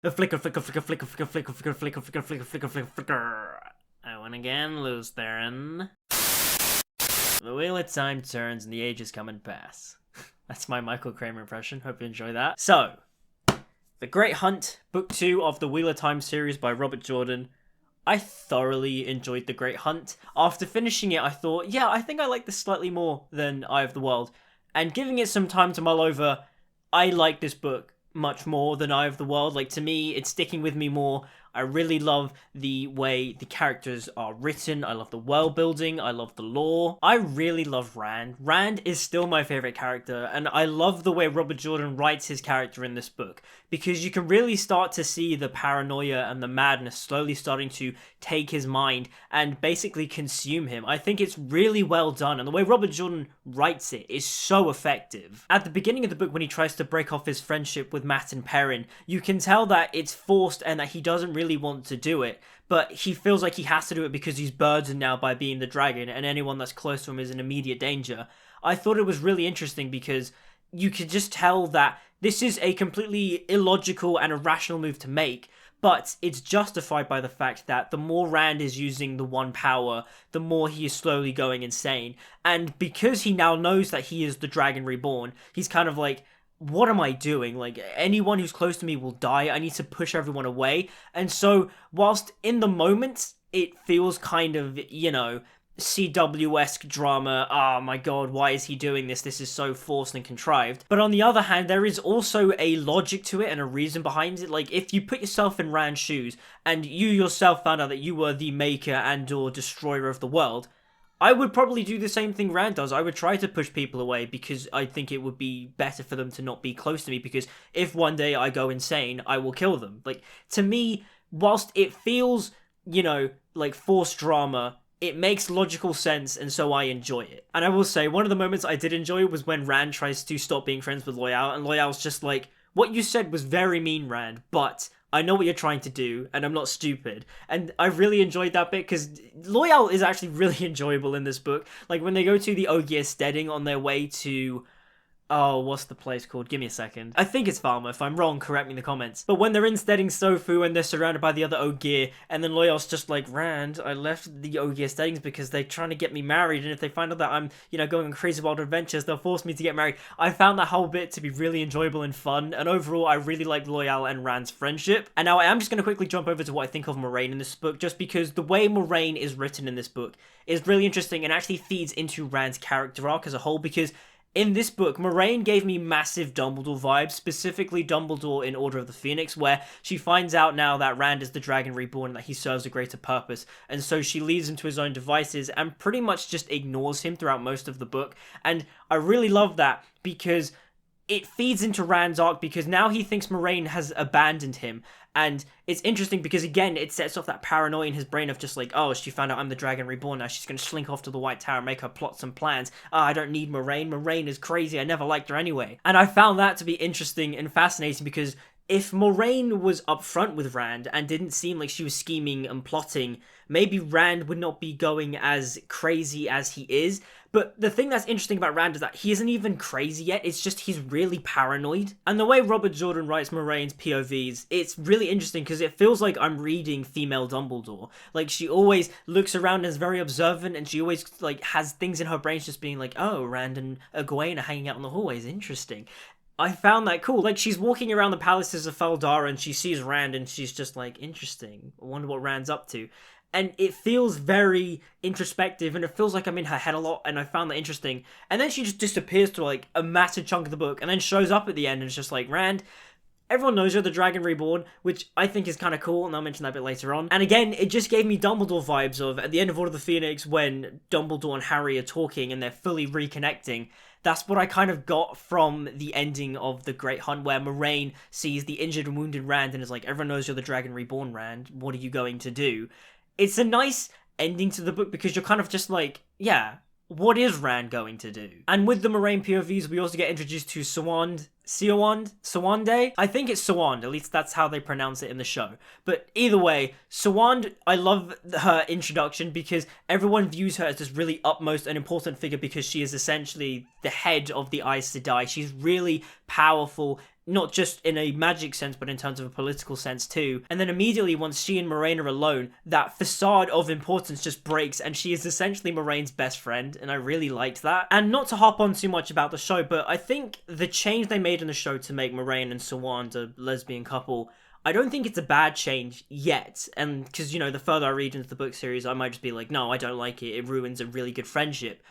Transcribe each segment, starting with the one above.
The flicker, flicker, flicker, flicker, flicker, flicker, flicker, flicker, flicker, flicker, flicker, flicker, flicker. I win again, lose therein. The wheel of time turns and the ages come and pass. That's my Michael Kramer impression. Hope you enjoy that. So, The Great Hunt, Book 2 of the Wheel of Time series by Robert Jordan. I thoroughly enjoyed The Great Hunt. After finishing it, I thought, yeah, I think I like this slightly more than Eye of the World. And giving it some time to mull over, I like this book much more than Eye of the World. Like, to me, it's sticking with me more. I really love the way the characters are written. I love the world building. I love the lore. I really love Rand. Rand is still my favorite character, and I love the way Robert Jordan writes his character in this book, because you can really start to see the paranoia and the madness slowly starting to take his mind and basically consume him. I think it's really well done, and the way Robert Jordan writes it is so effective. At the beginning of the book, when he tries to break off his friendship with Matt and Perrin, you can tell that it's forced and that he doesn't really want to do it, but he feels like he has to do it because he's burdened now by being the dragon, and anyone that's close to him is in immediate danger. I thought it was really interesting because you could just tell that this is a completely illogical and irrational move to make, but it's justified by the fact that the more Rand is using the one power, the more he is slowly going insane. And because he now knows that he is the Dragon Reborn, he's kind of like, what am I doing? Like, anyone who's close to me will die. I need to push everyone away. And so, whilst in the moment, it feels kind of, you know, CW-esque drama, oh my god, why is he doing this? This is so forced and contrived. But on the other hand, there is also a logic to it and a reason behind it. Like, if you put yourself in Rand's shoes, and you yourself found out that you were the maker and or destroyer of the world, I would probably do the same thing Rand does. I would try to push people away because I think it would be better for them to not be close to me, because if one day I go insane, I will kill them. Like, to me, whilst it feels, you know, like forced drama, it makes logical sense, and so I enjoy it. And I will say, one of the moments I did enjoy was when Rand tries to stop being friends with Loyal, and Loyal's just like, what you said was very mean, Rand, but I know what you're trying to do, and I'm not stupid. And I really enjoyed that bit, because Loyal is actually really enjoyable in this book. Like, when they go to the Ogier Steading on their way to... oh, what's the place called? Give me a second. I think it's Falmouth. If I'm wrong, correct me in the comments. But when they're in Steading Sofu and they're surrounded by the other Ogier, and then Loyal's just like, Rand, I left the Ogier Steadings because they're trying to get me married, and if they find out that I'm, you know, going on crazy wild adventures, they'll force me to get married. I found that whole bit to be really enjoyable and fun, and overall, I really like Loyal and Rand's friendship. And now I am just going to quickly jump over to what I think of Moraine in this book, just because the way Moraine is written in this book is really interesting and actually feeds into Rand's character arc as a whole, because in this book, Moraine gave me massive Dumbledore vibes, specifically Dumbledore in Order of the Phoenix, where she finds out now that Rand is the Dragon Reborn and that he serves a greater purpose, and so she leaves him to his own devices and pretty much just ignores him throughout most of the book. And I really love that because it feeds into Rand's arc, because now he thinks Moraine has abandoned him. And it's interesting because, again, it sets off that paranoia in his brain of just like, oh, she found out I'm the Dragon Reborn, now she's going to slink off to the White Tower and make her plots and plans. I don't need Moraine. Moraine is crazy. I never liked her anyway. And I found that to be interesting and fascinating, because if Moraine was upfront with Rand and didn't seem like she was scheming and plotting, maybe Rand would not be going as crazy as he is. But the thing that's interesting about Rand is that he isn't even crazy yet, it's just he's really paranoid. And the way Robert Jordan writes Moraine's POVs, it's really interesting because it feels like I'm reading female Dumbledore. Like, she always looks around and is very observant, and she always, like, has things in her brain just being like, oh, Rand and Egwene are hanging out in the hallways, interesting. I found that cool. Like, she's walking around the palaces of Faldara and she sees Rand and she's just like, interesting. I wonder what Rand's up to. And it feels very introspective, and it feels like I'm in her head a lot, and I found that interesting. And then she just disappears to, like, a massive chunk of the book, and then shows up at the end, and it's just like, Rand, everyone knows you're the Dragon Reborn, which I think is kind of cool, and I'll mention that a bit later on. And again, it just gave me Dumbledore vibes of, at the end of Order of the Phoenix, when Dumbledore and Harry are talking, and they're fully reconnecting. That's what I kind of got from the ending of The Great Hunt, where Moraine sees the injured and wounded Rand, and is like, everyone knows you're the Dragon Reborn, Rand, what are you going to do? It's a nice ending to the book because you're kind of just like, yeah, what is Rand going to do? And with the Moraine POVs, we also get introduced to Sawand, Sawande? I think it's Sawand, at least that's how they pronounce it in the show. But either way, Sawand, I love her introduction because everyone views her as this really utmost and important figure because she is essentially the head of the Aes Sedai. She's really powerful not just in a magic sense, but in terms of a political sense too. And then immediately, once she and Moraine are alone, that facade of importance just breaks, and she is essentially Moraine's best friend, and I really liked that. And not to hop on too much about the show, but I think the change they made in the show to make Moraine and Sawand a lesbian couple, I don't think it's a bad change yet. And because, you know, the further I read into the book series, I might just be like, no, I don't like it. It ruins a really good friendship.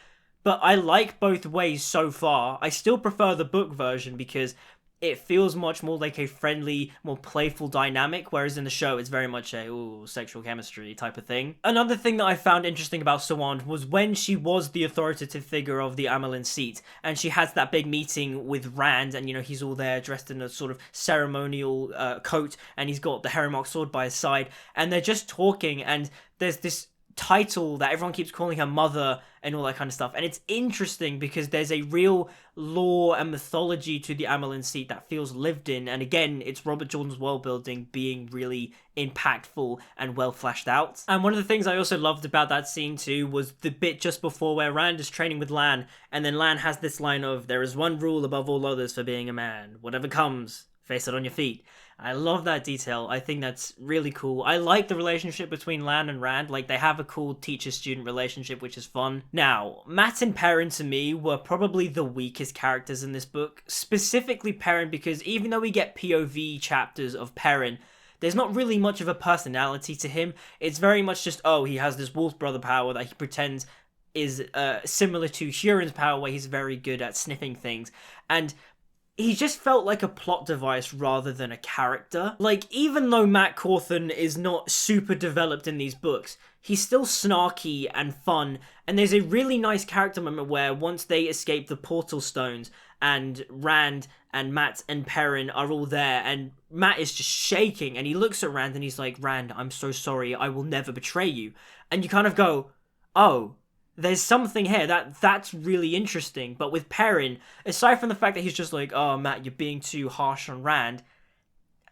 But I like both ways so far. I still prefer the book version because it feels much more like a friendly, more playful dynamic, whereas in the show it's very much a sexual chemistry type of thing. Another thing that I found interesting about Sawand was when she was the authoritative figure of the Amelin seat, and she has that big meeting with Rand, and, you know, he's all there dressed in a sort of ceremonial coat, and he's got the Herrenmark sword by his side, and they're just talking, and there's this title that everyone keeps calling her mother and all that kind of stuff, and it's interesting because there's a real lore and mythology to the Amelin seat that feels lived in, and again, it's Robert Jordan's world building being really impactful and well fleshed out. And one of the things I also loved about that scene too was the bit just before where Rand is training with Lan, and then Lan has this line of, "There is one rule above all others for being a man. Whatever comes, face it on your feet." I love that detail. I think that's really cool. I like the relationship between Lan and Rand. Like, they have a cool teacher-student relationship, which is fun. Now, Mat and Perrin, to me, were probably the weakest characters in this book. Specifically Perrin, because even though we get POV chapters of Perrin, there's not really much of a personality to him. It's very much just, oh, he has this wolf brother power that he pretends is similar to Huron's power, where he's very good at sniffing things. And he just felt like a plot device rather than a character. Like, even though Matt Cawthon is not super developed in these books, he's still snarky and fun, and there's a really nice character moment where once they escape the portal stones, and Rand and Matt and Perrin are all there, and Matt is just shaking, and he looks at Rand and he's like, "Rand, I'm so sorry, I will never betray you." And you kind of go, oh, there's something here that's really interesting. But with Perrin, aside from the fact that he's just like, "Oh, Matt, you're being too harsh on Rand,"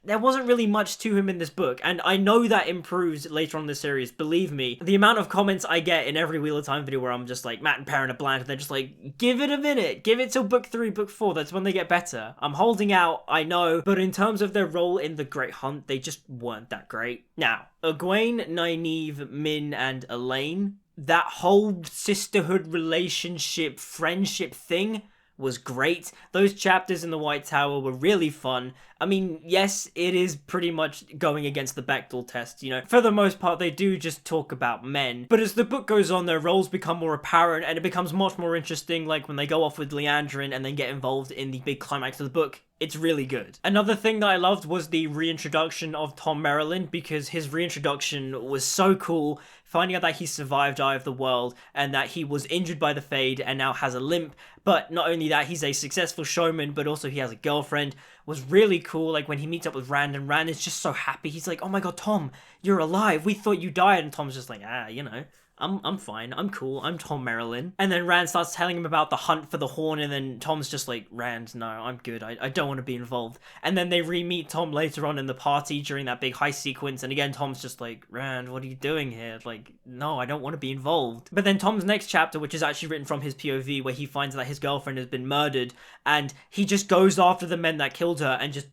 there wasn't really much to him in this book, and I know that improves later on in the series. Believe me, the amount of comments I get in every Wheel of Time video where I'm just like, Matt and Perrin are bland, and they're just like, give it a minute, give it till book 3, book 4, that's when they get better. I'm holding out, I know, but in terms of their role in the Great Hunt, they just weren't that great. Now, Egwene, Nynaeve, Min, and Elaine, that whole sisterhood relationship, friendship thing was great. Those chapters in the White Tower were really fun. I mean, yes, it is pretty much going against the Bechdel test, you know. For the most part, they do just talk about men. But as the book goes on, their roles become more apparent, and it becomes much more interesting, like when they go off with Leandrin and then get involved in the big climax of the book. It's really good. Another thing that I loved was the reintroduction of Tom Merrilin, because his reintroduction was so cool. Finding out that he survived Eye of the World and that he was injured by the Fade and now has a limp, but not only that, he's a successful showman, but also he has a girlfriend, was really cool. Like when he meets up with Rand, and Rand is just so happy. He's like, "Oh my god, Tom, you're alive. We thought you died." And Tom's just like, you know, I'm fine. I'm cool. I'm Tom Merrilin. And then Rand starts telling him about the hunt for the horn, and then Tom's just like, "Rand, no, I'm good. I don't want to be involved." And then they re-meet Tom later on in the party during that big heist sequence, and again, Tom's just like, "Rand, what are you doing here? Like, no, I don't want to be involved." But then Tom's next chapter, which is actually written from his POV, where he finds that his girlfriend has been murdered, and he just goes after the men that killed her and just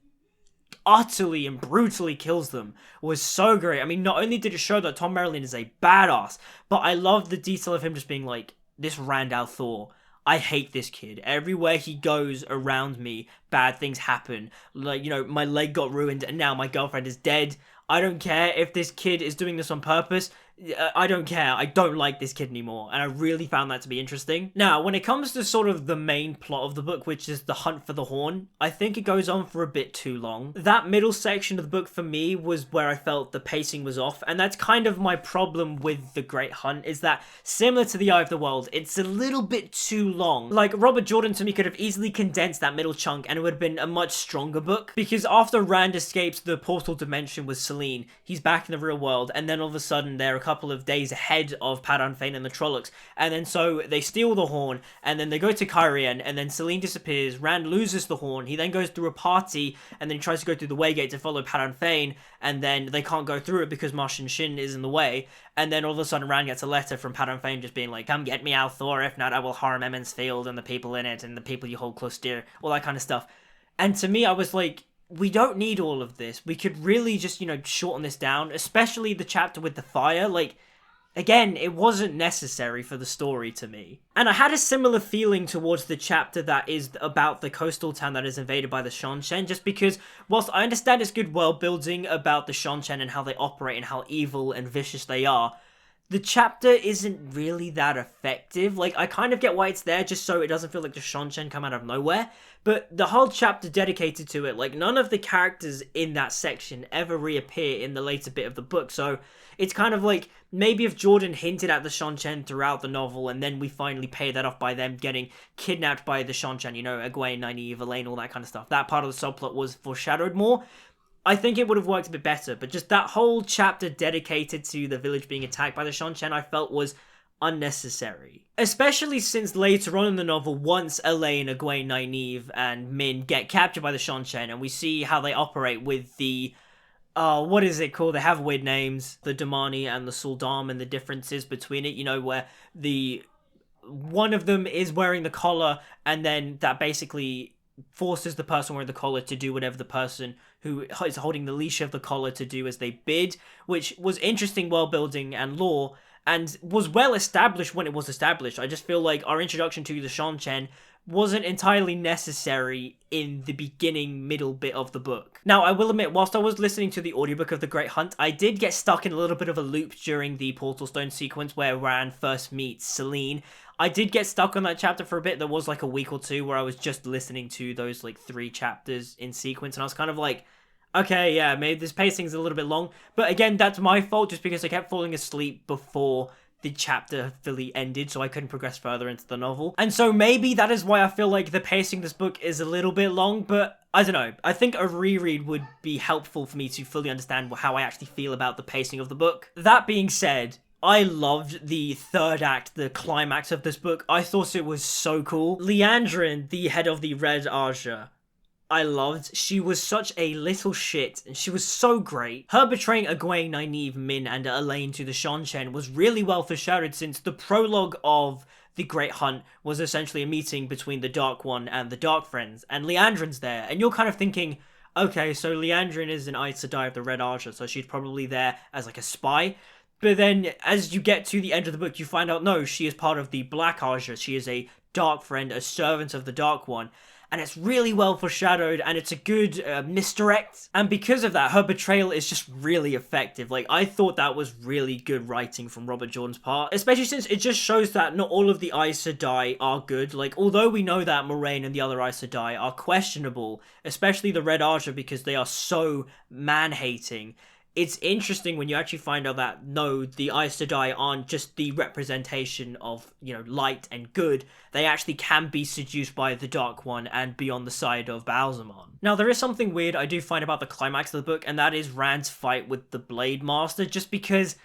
utterly and brutally kills them, was so great. I mean, not only did it show that Tom Merrilin is a badass, but I love the detail of him just being like, "This Rand al'Thor, I hate this kid. Everywhere he goes around me, bad things happen. Like, you know, my leg got ruined and now my girlfriend is dead. I don't care if this kid is doing this on purpose. I don't care. I don't like this kid anymore." And I really found that to be interesting. Now, when it comes to sort of the main plot of the book, which is the hunt for the horn, I think it goes on for a bit too long. That middle section of the book for me was where I felt the pacing was off, and that's kind of my problem with the Great Hunt, is that similar to the Eye of the World, it's a little bit too long. Like, Robert Jordan to me could have easily condensed that middle chunk and it would have been a much stronger book, because after Rand escapes the portal dimension with Selene, he's back in the real world, and then all of a sudden they're a couple of days ahead of Padan Fain and the Trollocs, and then so they steal the horn, and then they go to Cairhien, and then Selene disappears, Rand loses the horn, he then goes through a party, and then he tries to go through the Waygate to follow Padan Fain, and then they can't go through it because Martian Shin is in the way, and then all of a sudden Rand gets a letter from Padan Fain just being like, "Come get me al'Thor, if not I will harm Emond's Field and the people in it, and the people you hold close dear," all that kind of stuff. And to me, I was like, we don't need all of this. We could really just, shorten this down, especially the chapter with the fire. Like, again, it wasn't necessary for the story to me. And I had a similar feeling towards the chapter that is about the coastal town that is invaded by the Shonshen, just because, whilst I understand it's good world building about the Shonshen and how they operate and how evil and vicious they are, the chapter isn't really that effective. Like, I kind of get why it's there, just so it doesn't feel like the Shonshen come out of nowhere, but the whole chapter dedicated to it, like, none of the characters in that section ever reappear in the later bit of the book, so it's kind of like, maybe if Jordan hinted at the Shonshen throughout the novel, and then we finally pay that off by them getting kidnapped by the Shonshen, Egwene, Nynaeve, Elaine, all that kind of stuff, that part of the subplot was foreshadowed more, I think it would have worked a bit better, but just that whole chapter dedicated to the village being attacked by the Shonshen I felt was unnecessary. Especially since later on in the novel, once Elaine, Egwene, Nynaeve, and Min get captured by the Shonshen, and we see how they operate with the what is it called? They have weird names. The Damani and the Suldam and the differences between it, where one of them is wearing the collar, and then that basically forces the person wearing the collar to do whatever the person who is holding the leash of the collar to do as they bid, which was interesting world building and lore, and was well established when it was established. I just feel like our introduction to the Shonshen wasn't entirely necessary in the middle bit of the book. Now, I will admit, whilst I was listening to the audiobook of The Great Hunt, I did get stuck in a little bit of a loop during the Portal Stone sequence where Rand first meets Selene. I did get stuck on that chapter for a bit. There was like a week or two where I was just listening to those like 3 chapters in sequence, and I was kind of like, okay, yeah, maybe this pacing's a little bit long. But again, that's my fault just because I kept falling asleep before the chapter fully ended, so I couldn't progress further into the novel. And so maybe that is why I feel like the pacing of this book is a little bit long, but I don't know. I think a reread would be helpful for me to fully understand how I actually feel about the pacing of the book. That being said, I loved the third act, the climax of this book. I thought it was so cool. Liandrin, the head of the Red Arja, I loved. She was such a little shit, and she was so great. Her betraying Egwene, Nynaeve, Min, and Elaine to the Shonshen was really well foreshadowed, since the prologue of The Great Hunt was essentially a meeting between the Dark One and the Dark Friends, and Liandrin's there, and you're kind of thinking, okay, so Liandrin is an Aes Sedai of the Red Archer, so she's probably there as like a spy. But then, as you get to the end of the book, you find out, no, she is part of the Black Archer. She is a Dark Friend, a servant of the Dark One. And it's really well foreshadowed, and it's a good misdirect. And because of that, her betrayal is just really effective. Like, I thought that was really good writing from Robert Jordan's part. Especially since it just shows that not all of the Aes Sedai are good. Like, although we know that Moraine and the other Aes Sedai are questionable, especially the Red Archer, because they are so man-hating, it's interesting when you actually find out that, no, the Aes Sedai aren't just the representation of, light and good. They actually can be seduced by the Dark One and be on the side of Baalzamon. Now, there is something weird I do find about the climax of the book, and that is Rand's fight with the Blade Master, just because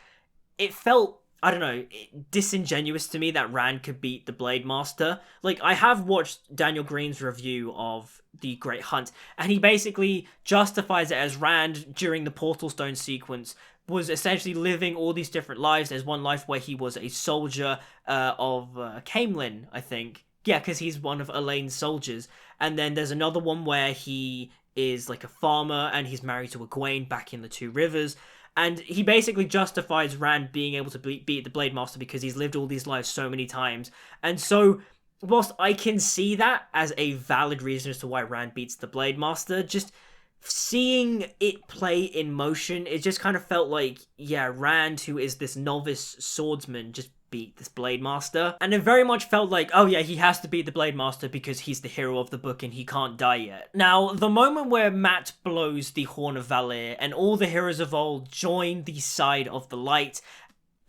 it felt, I don't know, disingenuous to me that Rand could beat the Blade Master. Like, I have watched Daniel Green's review of The Great Hunt, and he basically justifies it as Rand, during the Portal Stone sequence, was essentially living all these different lives. There's one life where he was a soldier of Camelin, I think. Yeah, because he's one of Elaine's soldiers. And then there's another one where he is like a farmer, and he's married to Egwene back in the Two Rivers. And he basically justifies Rand being able to beat the Blade Master because he's lived all these lives so many times. And so, whilst I can see that as a valid reason as to why Rand beats the Blade Master, just seeing it play in motion, it just kind of felt like, yeah, Rand, who is this novice swordsman, just beat this Blade Master. And it very much felt like, oh yeah, he has to beat the Blade Master because he's the hero of the book and he can't die yet. Now, the moment where Mat blows the Horn of Valor and all the heroes of old join the side of the light,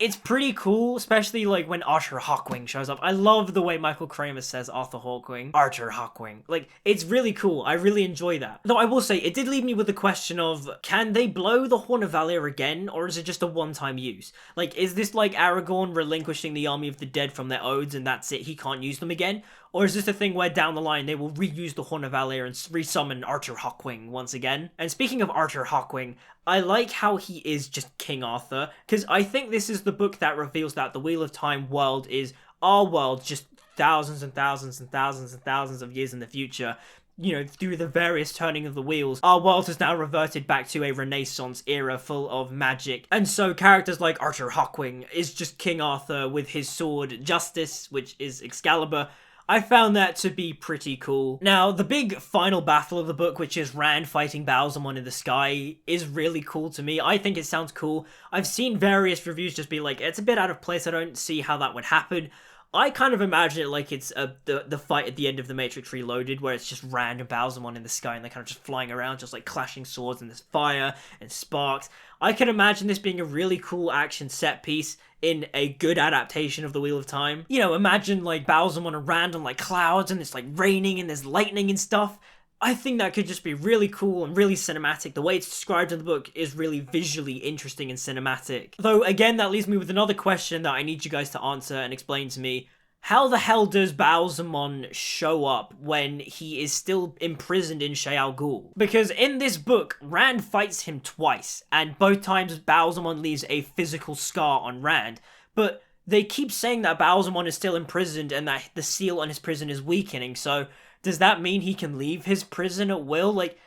it's pretty cool, especially like when Arthur Hawkwing shows up. I love the way Michael Kramer says Arthur Hawkwing. Arthur Hawkwing. Like, it's really cool. I really enjoy that. Though I will say, it did leave me with the question of, can they blow the Horn of Valor again, or is it just a one-time use? Like, is this like Aragorn relinquishing the army of the dead from their oaths and that's it, he can't use them again? Or is this a thing where down the line they will reuse the Horn of Valor and resummon Arthur Hawkwing once again? And speaking of Arthur Hawkwing, I like how he is just King Arthur, because I think this is the book that reveals that the Wheel of Time world is our world just thousands and thousands and thousands and thousands of years in the future. through the various turning of the wheels, our world has now reverted back to a Renaissance era full of magic. And so characters like Arthur Hawkwing is just King Arthur with his sword Justice, which is Excalibur. I found that to be pretty cool. Now, the big final battle of the book, which is Rand fighting Ba'alzamon in the sky, is really cool to me. I think it sounds cool. I've seen various reviews just be like, it's a bit out of place, I don't see how that would happen. I kind of imagine it like it's the fight at the end of The Matrix Reloaded, where it's just Rand and Ba'alzamon in the sky, and they're kind of just flying around, just like clashing swords, and there's fire and sparks. I can imagine this being a really cool action set piece in a good adaptation of The Wheel of Time. Imagine like Ba'alzamon and Rand on like clouds, and it's like raining, and there's lightning and stuff. I think that could just be really cool and really cinematic. The way it's described in the book is really visually interesting and cinematic. Though, again, that leaves me with another question that I need you guys to answer and explain to me. How the hell does Ba'alzamon show up when he is still imprisoned in Shayal Ghul? Because in this book, Rand fights him twice, and both times Ba'alzamon leaves a physical scar on Rand. But they keep saying that Ba'alzamon is still imprisoned and that the seal on his prison is weakening, so does that mean he can leave his prison at will? Like,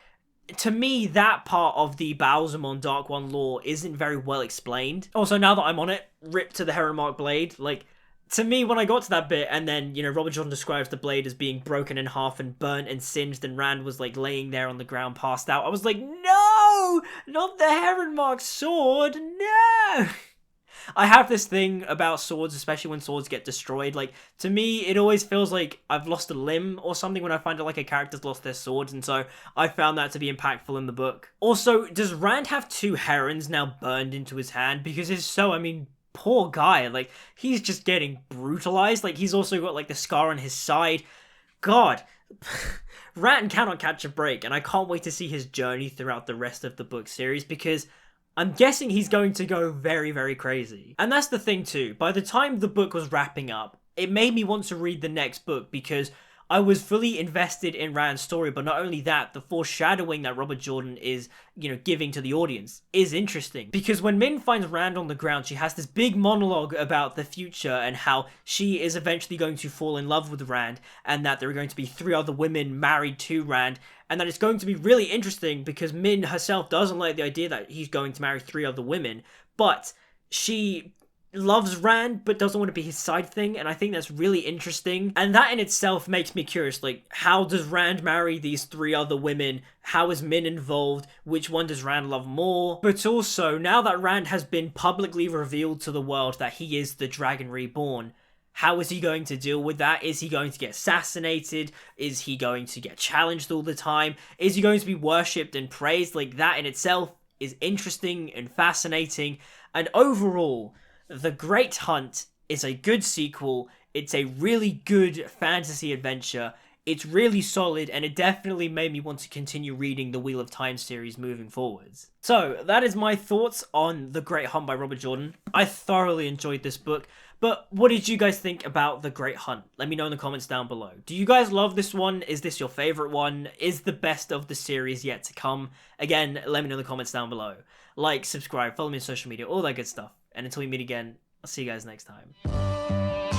to me, that part of the Ba'alzamon Dark One lore isn't very well explained. Also, now that I'm on it, rip to the Heron Mark blade. Like, to me, when I got to that bit, and then, Robert Jordan describes the blade as being broken in half and burnt and singed, and Rand was, like, laying there on the ground passed out, I was like, no! Not the Heron Mark sword! No! I have this thing about swords, especially when swords get destroyed. Like, to me, it always feels like I've lost a limb or something when I find out, like, a character's lost their swords, and so I found that to be impactful in the book. Also, does Rand have 2 herons now burned into his hand? Because if so, I mean, poor guy. Like, he's just getting brutalized. Like, he's also got, like, the scar on his side. God. Rand cannot catch a break, and I can't wait to see his journey throughout the rest of the book series, because I'm guessing he's going to go very, very crazy. And that's the thing too, by the time the book was wrapping up, it made me want to read the next book because I was fully invested in Rand's story, but not only that, the foreshadowing that Robert Jordan is, giving to the audience is interesting. Because when Min finds Rand on the ground, she has this big monologue about the future and how she is eventually going to fall in love with Rand, and that there are going to be 3 other women married to Rand, and that it's going to be really interesting because Min herself doesn't like the idea that he's going to marry 3 other women, but she loves Rand but doesn't want to be his side thing, and I think that's really interesting. And that in itself makes me curious, like, how does Rand marry these 3 other women? How is Min involved? Which one does Rand love more? But also, now that Rand has been publicly revealed to the world that he is the Dragon Reborn, how is he going to deal with that? Is he going to get assassinated? Is he going to get challenged all the time? Is he going to be worshipped and praised? Like, that in itself is interesting and fascinating. And overall, The Great Hunt is a good sequel. It's a really good fantasy adventure. It's really solid, and it definitely made me want to continue reading the Wheel of Time series moving forwards. So, that is my thoughts on The Great Hunt by Robert Jordan. I thoroughly enjoyed this book. But what did you guys think about The Great Hunt? Let me know in the comments down below. Do you guys love this one? Is this your favorite one? Is the best of the series yet to come? Again, let me know in the comments down below. Like, subscribe, follow me on social media, all that good stuff. And until we meet again, I'll see you guys next time.